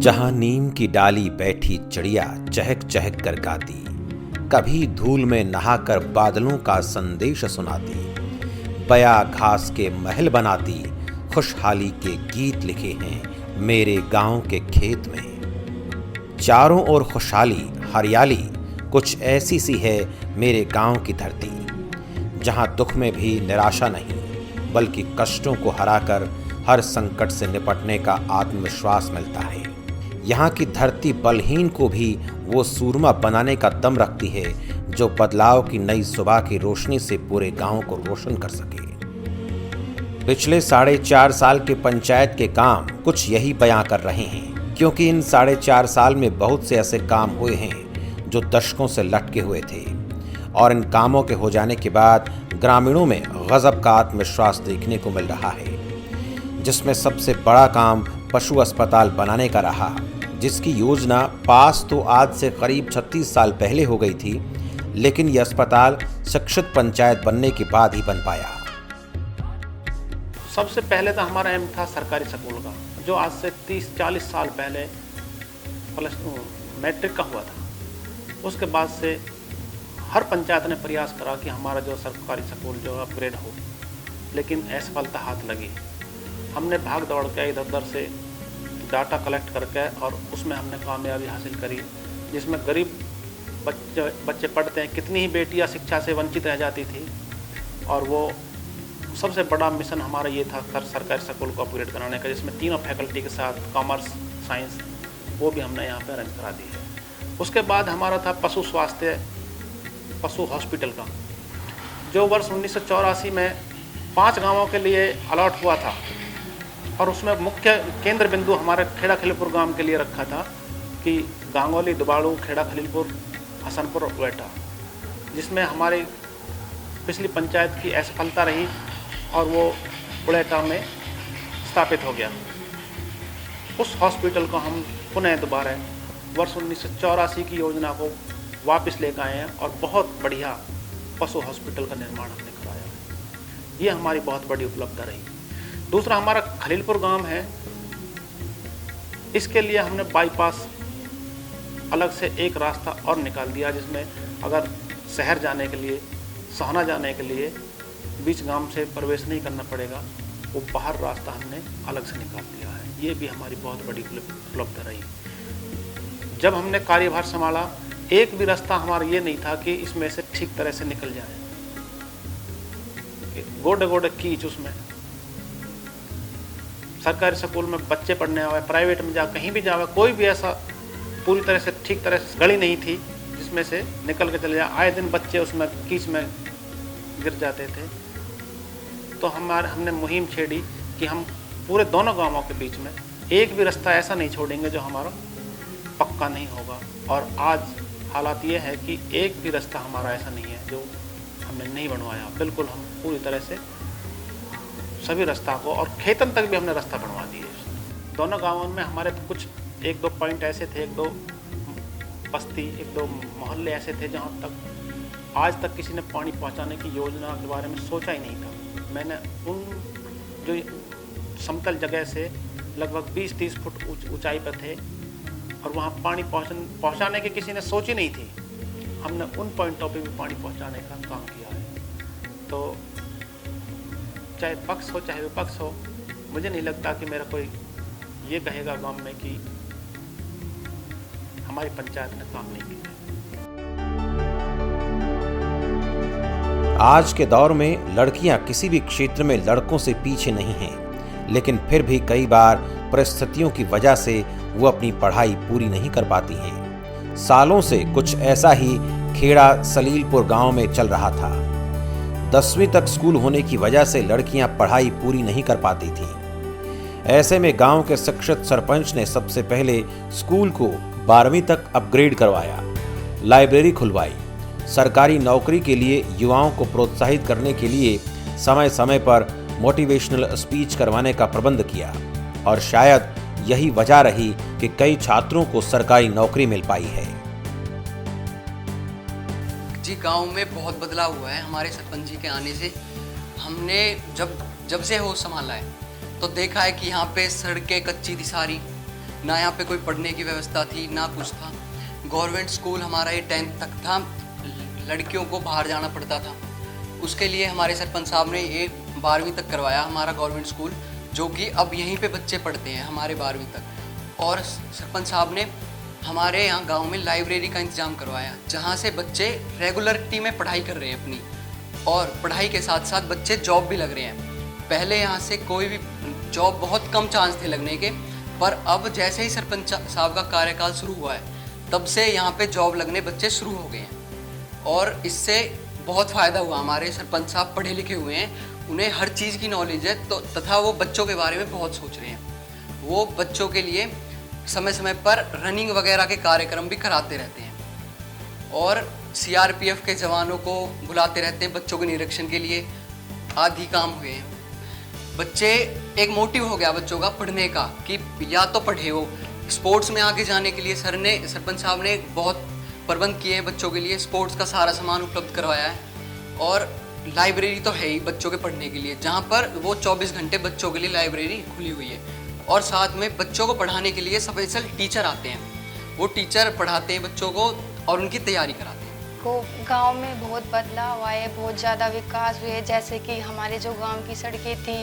जहां नीम की डाली बैठी चिड़िया चहक चहक कर गाती, कभी धूल में नहाकर बादलों का संदेश सुनाती, बया घास के महल बनाती, खुशहाली के गीत लिखे हैं मेरे गांव के खेत में। चारों ओर खुशहाली हरियाली कुछ ऐसी सी है मेरे गांव की धरती, जहां दुख में भी निराशा नहीं बल्कि कष्टों को हराकर हर संकट से निपटने का आत्मविश्वास मिलता है। यहाँ की धरती बलहीन को भी वो सूरमा बनाने का दम रखती है जो बदलाव की नई सुबह की रोशनी से पूरे गांव को रोशन कर सके। पिछले 4.5 साल के पंचायत के काम कुछ यही बयां कर रहे हैं, क्योंकि इन 4.5 साल में बहुत से ऐसे काम हुए हैं जो दशकों से लटके हुए थे, और इन कामों के हो जाने के बाद ग्रामीणों में गजब का आत्मविश्वास देखने को मिल रहा है, जिसमें सबसे बड़ा काम पशु अस्पताल बनाने का रहा, जिसकी योजना पास तो आज से करीब 36 साल पहले हो गई थी, लेकिन यह अस्पताल शिक्षित पंचायत बनने के बाद ही बन पाया। सबसे पहले तो हमारा एम था सरकारी स्कूल का, जो आज से 30-40 साल पहले प्लस मैट्रिक का हुआ था। उसके बाद से हर पंचायत ने प्रयास करा कि हमारा जो सरकारी स्कूल जो अपग्रेड हो, लेकिन असफलता हाथ लगी। हमने भाग दौड़ के इधर उधर से डाटा कलेक्ट करके और उसमें हमने कामयाबी हासिल करी, जिसमें गरीब बच्चे पढ़ते हैं। कितनी ही बेटियां शिक्षा से वंचित रह जाती थी, और वो सबसे बड़ा मिशन हमारा ये था सरकारी स्कूल को अपग्रेड कराने का, जिसमें तीनों फैकल्टी के साथ कॉमर्स साइंस वो भी हमने यहाँ पे अरेंज करा दी है। उसके बाद हमारा था पशु हॉस्पिटल का, जो वर्ष 1984 में 5 गाँवों के लिए अलॉट हुआ था, और उसमें मुख्य केंद्र बिंदु हमारे खेड़ा खलीलपुर गांव के लिए रखा था कि गांगोली, दुबाड़ू, खेड़ा खलीलपुर, हसनपुर और उड़ेटा, जिसमें हमारी पिछली पंचायत की असफलता रही और वो उड़ेटा में स्थापित हो गया। उस हॉस्पिटल को हम पुनः दोबारा वर्ष 1984 की योजना को वापस लेकर आए हैं और बहुत बढ़िया पशु हॉस्पिटल का निर्माण हमने कराया। ये हमारी बहुत बड़ी उपलब्धि रही। दूसरा हमारा खलीलपुर गांव है, इसके लिए हमने बाईपास अलग से एक रास्ता और निकाल दिया, जिसमें अगर शहर जाने के लिए, सोहना जाने के लिए बीच गांव से प्रवेश नहीं करना पड़ेगा, वो बाहर रास्ता हमने अलग से निकाल दिया है। ये भी हमारी बहुत बड़ी उपलब्धि रही। जब हमने कार्यभार संभाला, एक भी रास्ता हमारा ये नहीं था कि इसमें से ठीक तरह से निकल जाए। गोडे गोडे कीच उसमें सरकारी स्कूल में बच्चे पढ़ने आवे, प्राइवेट में जा कहीं भी जावे, कोई भी ऐसा पूरी तरह से ठीक तरह से गली नहीं थी जिसमें से निकल के चले जाए। आए दिन बच्चे उसमें कीच में गिर जाते थे। तो हमने मुहिम छेड़ी कि हम पूरे दोनों गांवों के बीच में एक भी रास्ता ऐसा नहीं छोड़ेंगे जो हमारा पक्का नहीं होगा। और आज हालात ये है कि एक भी रास्ता हमारा ऐसा नहीं है जो हमने नहीं बनवाया। बिल्कुल हम पूरी तरह से सभी रास्ता को, और खेतन तक भी हमने रास्ता बनवा दिए। दोनों गांवों में हमारे कुछ 1-2 पॉइंट ऐसे थे, 1-2 बस्ती, 1-2 मोहल्ले ऐसे थे जहां तक आज तक किसी ने पानी पहुंचाने की योजना के बारे में सोचा ही नहीं था। मैंने उन जो समतल जगह से लगभग 20-30 फुट ऊंचाई पर थे और वहां पानी पहुंचाने की किसी ने सोची नहीं थी, हमने उन पॉइंटों पे भी पानी पहुंचाने का काम किया है। तो चाहे पक्ष हो चाहे विपक्ष हो, मुझे नहीं लगता कि मेरा कोई ये कहेगा गांव में कि हमारी पंचायत ने काम नहीं किया। आज के दौर में लड़कियां किसी भी क्षेत्र में लड़कों से पीछे नहीं हैं, लेकिन फिर भी कई बार परिस्थितियों की वजह से वो अपनी पढ़ाई पूरी नहीं कर पाती हैं। सालों से कुछ ऐसा ही खेड़ा सलीलपुर गांव में चल रहा था। 10वीं तक स्कूल होने की वजह से लड़कियां पढ़ाई पूरी नहीं कर पाती थीं। ऐसे में गांव के शिक्षित सरपंच ने सबसे पहले स्कूल को 12वीं तक अपग्रेड करवाया, लाइब्रेरी खुलवाई, सरकारी नौकरी के लिए युवाओं को प्रोत्साहित करने के लिए समय समय पर मोटिवेशनल स्पीच करवाने का प्रबंध किया, और शायद यही वजह रही कि कई छात्रों को सरकारी नौकरी मिल पाई है। जी, गांव में बहुत बदलाव हुआ है हमारे सरपंच जी के आने से। हमने जब से होश संभाला है तो देखा है कि यहाँ पे सड़कें कच्ची थी सारी, ना यहाँ पे कोई पढ़ने की व्यवस्था थी, ना कुछ था। गवर्नमेंट स्कूल हमारा ये 10th तक था, लड़कियों को बाहर जाना पड़ता था। उसके लिए हमारे सरपंच साहब ने ये 12वीं तक करवाया हमारा गवर्नमेंट स्कूल, जो कि अब यहीं पे बच्चे पढ़ते हैं हमारे 12वीं तक। और सरपंच साहब ने हमारे यहाँ गांव में लाइब्रेरी का इंतज़ाम करवाया, जहाँ से बच्चे रेगुलरिटी में पढ़ाई कर रहे हैं अपनी, और पढ़ाई के साथ साथ बच्चे जॉब भी लग रहे हैं। पहले यहाँ से कोई भी जॉब बहुत कम चांस थे लगने के, पर अब जैसे ही सरपंच साहब का कार्यकाल शुरू हुआ है, तब से यहाँ पे जॉब लगने बच्चे शुरू हो गए हैं। और इससे बहुत फ़ायदा हुआ। हमारे सरपंच साहब पढ़े लिखे हुए हैं, उन्हें हर चीज़ की नॉलेज है, तो तथा वो बच्चों के बारे में बहुत सोच रहे हैं। वो बच्चों के लिए समय समय पर रनिंग वगैरह के कार्यक्रम भी कराते रहते हैं, और CRPF के जवानों को बुलाते रहते हैं बच्चों के निरीक्षण के लिए। आदि काम हुए हैं। बच्चे एक मोटिव हो गया बच्चों का पढ़ने का, कि या तो पढ़े हो। स्पोर्ट्स में आगे जाने के लिए सरपंच साहब ने बहुत प्रबंध किए हैं बच्चों के लिए, स्पोर्ट्स का सारा सामान उपलब्ध करवाया है। और लाइब्रेरी तो है ही बच्चों के पढ़ने के लिए, जहाँ पर वो 24 घंटे बच्चों के लिए लाइब्रेरी खुली हुई है। और साथ में बच्चों को पढ़ाने के लिए स्पेशल टीचर आते हैं, वो टीचर पढ़ाते हैं बच्चों को और उनकी तैयारी कराते हैं। को गांव में बहुत बदलाव आए है, बहुत ज़्यादा विकास हुए। जैसे कि हमारे जो गांव की सड़कें थी,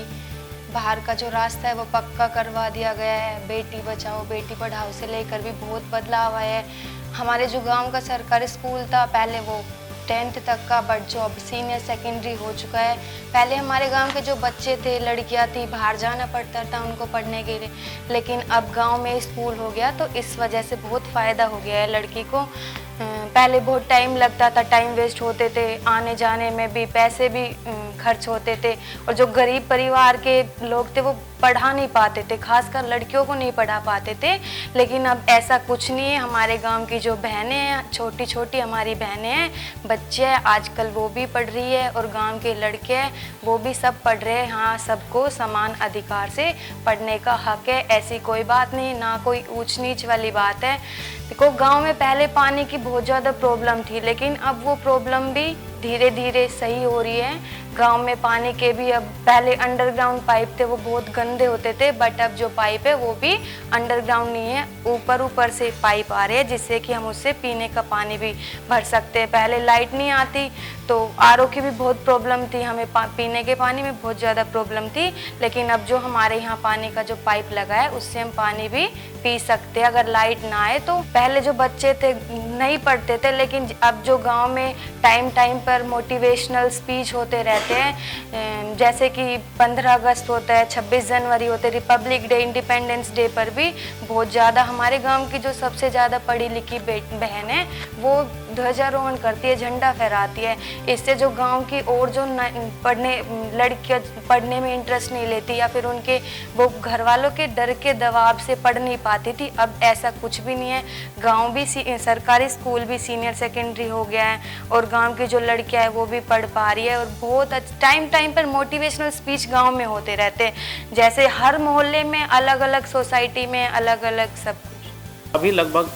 बाहर का जो रास्ता है वो पक्का करवा दिया गया है। बेटी बचाओ बेटी पढ़ाओ से लेकर भी बहुत बदलाव आया है। हमारे जो गांव का सरकारी स्कूल था पहले वो 10th तक का, बट जो अब सीनियर सेकेंडरी हो चुका है। पहले हमारे गांव के जो बच्चे थे, लड़कियां थी, बाहर जाना पड़ता था उनको पढ़ने के लिए, लेकिन अब गांव में स्कूल हो गया, तो इस वजह से बहुत फ़ायदा हो गया है लड़की को। पहले बहुत टाइम लगता था, टाइम वेस्ट होते थे, आने जाने में भी पैसे भी खर्च होते थे, और जो गरीब परिवार के लोग थे वो पढ़ा नहीं पाते थे, खासकर लड़कियों को नहीं पढ़ा पाते थे। लेकिन अब ऐसा कुछ नहीं है। हमारे गांव की जो बहनें हैं, छोटी छोटी हमारी बहनें हैं, बच्चे हैं, आजकल वो भी पढ़ रही है, और गांव के लड़के हैं वो भी सब पढ़ रहे हैं। हाँ, सबको समान अधिकार से पढ़ने का हक है, ऐसी कोई बात नहीं, ना कोई ऊंच नीच वाली बात है। देखो, गांव में पहले पानी की बहुत ज़्यादा प्रॉब्लम थी, लेकिन अब वो प्रॉब्लम भी धीरे धीरे सही हो रही है। गांव में पानी के भी अब, पहले अंडरग्राउंड पाइप थे वो बहुत गंदे होते थे, बट अब जो पाइप है वो भी अंडरग्राउंड नहीं है, ऊपर से पाइप आ रहे हैं, जिससे कि हम उससे पीने का पानी भी भर सकते हैं। पहले लाइट नहीं आती तो RO की भी बहुत प्रॉब्लम थी, हमें पीने के पानी में बहुत ज़्यादा प्रॉब्लम थी, लेकिन अब जो हमारे यहाँ पानी का जो पाइप लगा है उससे हम पानी भी पी सकते हैं अगर लाइट ना आए तो। पहले जो बच्चे थे नहीं पढ़ते थे, लेकिन अब जो गांव में टाइम पर मोटिवेशनल स्पीच होते रहते हैं, जैसे कि 15 अगस्त होता है, 26 जनवरी होते हैं, रिपब्लिक डे, इंडिपेंडेंस डे पर भी बहुत ज़्यादा हमारे गांव की जो सबसे ज़्यादा पढ़ी लिखी बहन है वो ध्वजारोहण करती है, झंडा फहराती है। इससे जो गांव की और जो लड़कियां पढ़ने में इंटरेस्ट नहीं लेती, या फिर उनके वो घर वालों के डर के दबाव से पढ़ नहीं पाती थी, अब ऐसा कुछ भी नहीं है। गांव भी सरकारी स्कूल भी सीनियर सेकेंडरी हो गया है, और गांव की जो लड़कियां है वो भी पढ़ पा रही है। और बहुत टाइम पर मोटिवेशनल स्पीच गांव में होते रहते हैं, जैसे हर मोहल्ले में अलग अलग सोसाइटी में अलग अलग सब कुछ। अभी लगभग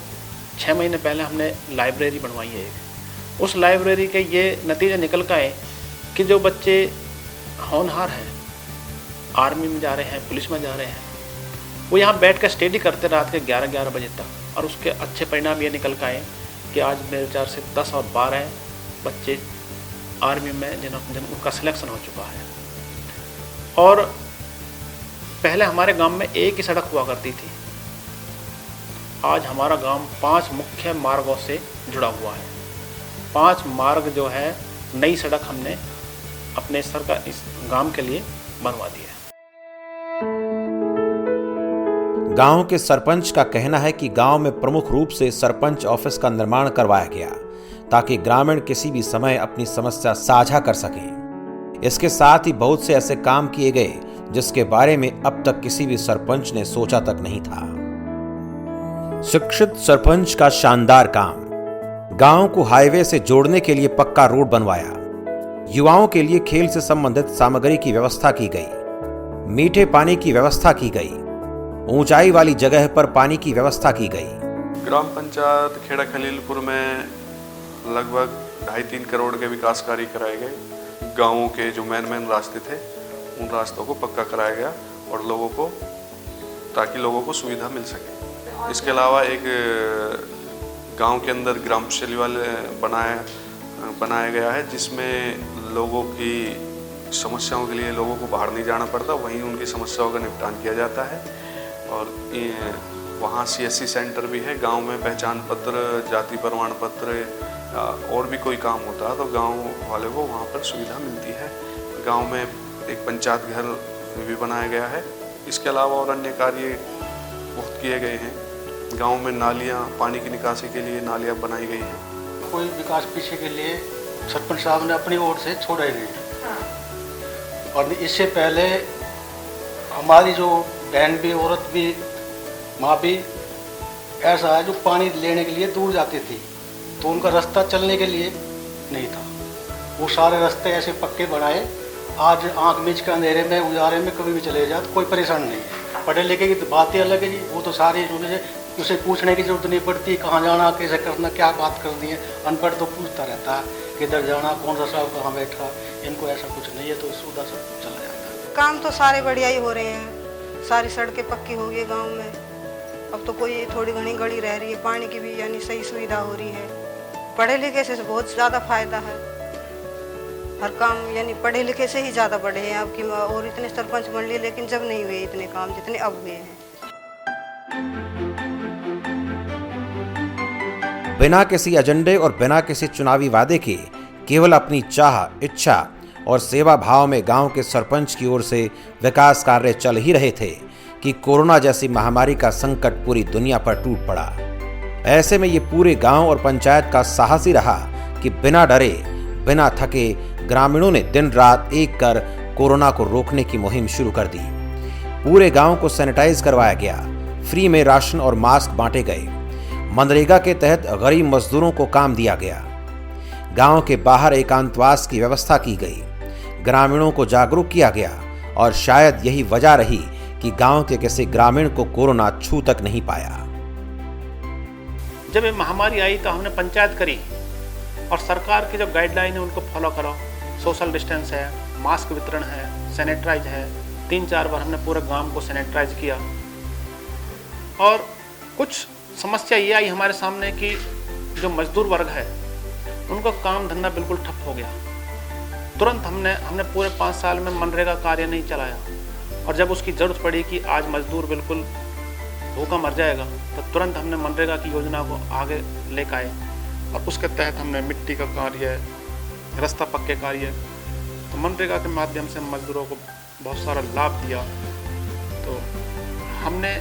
6 महीने पहले हमने लाइब्रेरी बनवाई है एक। उस लाइब्रेरी के ये नतीजा निकल का है कि जो बच्चे होनहार हैं, आर्मी में जा रहे हैं, पुलिस में जा रहे हैं, वो यहाँ बैठ कर स्टडी करते रात के 11 बजे तक, और उसके अच्छे परिणाम ये निकल का है कि आज मेरे विचार से 10 और 12 बच्चे आर्मी में उनका सिलेक्शन हो चुका है। और पहले हमारे गांव में एक ही सड़क हुआ करती थी, आज हमारा गांव 5 मुख्य मार्गों से जुड़ा हुआ है। 5 मार्ग जो है नई सड़क हमने अपने इस गांव के लिए बनवा दी है। गांव के सरपंच का कहना है कि गांव में प्रमुख रूप से सरपंच ऑफिस का निर्माण करवाया गया ताकि ग्रामीण किसी भी समय अपनी समस्या साझा कर सकें। इसके साथ ही बहुत से ऐसे काम किए गए जिसके बारे में अब तक किसी भी सरपंच ने सोचा तक नहीं था। शिक्षित सरपंच का शानदार काम, गांव को हाईवे से जोड़ने के लिए पक्का रोड बनवाया, युवाओं के लिए खेल से संबंधित सामग्री की व्यवस्था की गई, मीठे पानी की व्यवस्था की गई, ऊंचाई वाली जगह पर पानी की व्यवस्था की गई। ग्राम पंचायत खेड़ा खलीलपुर में लगभग 2.5-3 करोड़ के विकास कार्य कराए गए। गाँवों के जो मेन रास्ते थे उन रास्तों को पक्का कराया गया, और ताकि लोगों को सुविधा मिल सके। इसके अलावा एक गांव के अंदर ग्राम शैलीवाल बनाया गया है, जिसमें लोगों की समस्याओं के लिए लोगों को बाहर नहीं जाना पड़ता, वहीं उनकी समस्याओं का निपटान किया जाता है। और वहाँ CSC सेंटर भी है। गांव में पहचान पत्र, जाति प्रमाण पत्र और भी कोई काम होता है तो गांव वाले को वहाँ पर सुविधा मिलती है। गांव में एक पंचायत घर भी बनाया गया है। इसके अलावा और अन्य कार्य बहुत किए गए हैं। गांव में नालियाँ, पानी की निकासी के लिए नालियाँ बनाई गई हैं। कोई विकास पीछे के लिए सरपंच साहब ने अपनी ओर से छोड़े नहीं। और इससे पहले हमारी जो बहन भी, औरत भी, माँ भी ऐसा है जो पानी लेने के लिए दूर जाती थी तो उनका रास्ता चलने के लिए नहीं था। वो सारे रास्ते ऐसे पक्के बनाए, आज आँख मीच के अंधेरे में, उजारे में कभी भी चले जाए तो कोई परेशान नहीं है। पढ़े लिखे की तो बात ही अलग है जी, वो तो सारी उसे पूछने की जरूरत नहीं पड़ती, कहाँ जाना, कैसे करना, क्या बात करनी है। अनपढ़ तो पूछता रहता है किधर जाना, कौन सा साहब कहाँ बैठा। इनको ऐसा कुछ नहीं है तो सुविधा सब चला जाता है। काम तो सारे बढ़िया ही हो रहे हैं, सारी सड़कें पक्की हो गई गांव में। अब तो कोई थोड़ी घनी गड़ी रह रही है, पानी की भी यानी सही सुविधा हो रही है। पढ़े लिखे से बहुत ज़्यादा फायदा है, हर काम यानी पढ़े लिखे से ही ज़्यादा बढ़े हैं अब की। और इतने सरपंच बन लिए लेकिन जब नहीं हुए इतने काम जितने अब हुए हैं। बिना किसी एजेंडे और बिना किसी चुनावी वादे के केवल अपनी चाह, इच्छा और सेवा भाव में गांव के सरपंच की ओर से विकास कार्य चल ही रहे थे कि कोरोना जैसी महामारी का संकट पूरी दुनिया पर टूट पड़ा। ऐसे में ये पूरे गांव और पंचायत का साहस ही रहा कि बिना डरे, बिना थके ग्रामीणों ने दिन रात एक कर कोरोना को रोकने की मुहिम शुरू कर दी। पूरे गांव को सैनिटाइज करवाया गया, फ्री में राशन और मास्क बांटे गए, मनरेगा के तहत गरीब मजदूरों को काम दिया गया, गांव के बाहर एकांतवास की व्यवस्था की गई, ग्रामीणों को जागरूक किया गया और शायद यही वजह रही कि गांव के किसी ग्रामीण को कोरोना छू तक नहीं पाया। जब ये महामारी आई तो हमने पंचायत करी और सरकार की जो गाइडलाइन है उनको फॉलो करो। सोशल डिस्टेंस है, मास्क वितरण है, सैनिटाइज है। 3-4 बार हमने पूरे गांव को सैनिटाइज किया। और कुछ समस्या ये आई हमारे सामने कि जो मजदूर वर्ग है उनको काम धंधा बिल्कुल ठप हो गया। तुरंत हमने पूरे 5 साल में मनरेगा कार्य नहीं चलाया। और जब उसकी ज़रूरत पड़ी कि आज मजदूर बिल्कुल भूखा मर जाएगा तो तुरंत हमने मनरेगा की योजना को आगे लेकर आए और उसके तहत हमने मिट्टी का कार्य, रास्ता पक्के कार्य, तो मनरेगा के माध्यम से मजदूरों को बहुत सारा लाभ दिया। तो हमने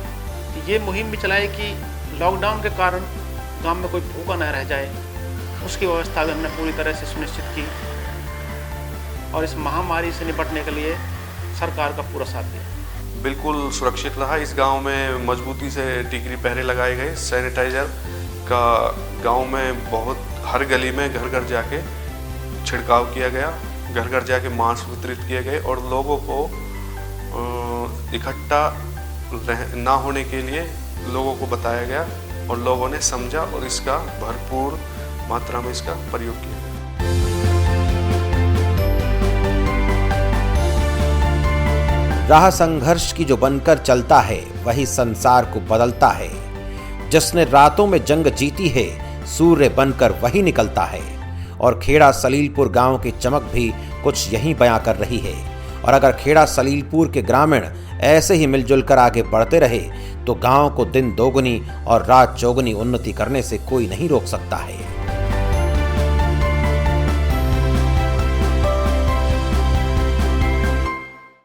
ये मुहिम भी चलाई कि लॉकडाउन के कारण गांव में कोई भूखा न रह जाए, उसकी व्यवस्था भी हमने पूरी तरह से सुनिश्चित की और इस महामारी से निपटने के लिए सरकार का पूरा साथ दिया। बिल्कुल सुरक्षित रहा। इस गांव में मजबूती से टिकरी पहरे लगाए गए, सैनिटाइजर का गांव में बहुत हर गली में घर घर जाके छिड़काव किया गया, घर घर जाके मास्क वितरित किए गए और लोगों को इकट्ठा ना होने के लिए लोगों को बताया गया और लोगों ने समझा और इसका भरपूर मात्रा में इसका प्रयोग किया। राह संघर्ष की जो बनकर चलता है वही संसार को बदलता है। जिसने रातों में जंग जीती है सूर्य बनकर वही निकलता है। और खेड़ा सलीलपुर गांव की चमक भी कुछ यही बयां कर रही है। और अगर खेड़ा सलीलपुर के ग्रामीण ऐसे ही मिलजुल कर आगे बढ़ते रहे तो गांव को दिन दोगुनी और रात चौगुनी उन्नति करने से कोई नहीं रोक सकता है।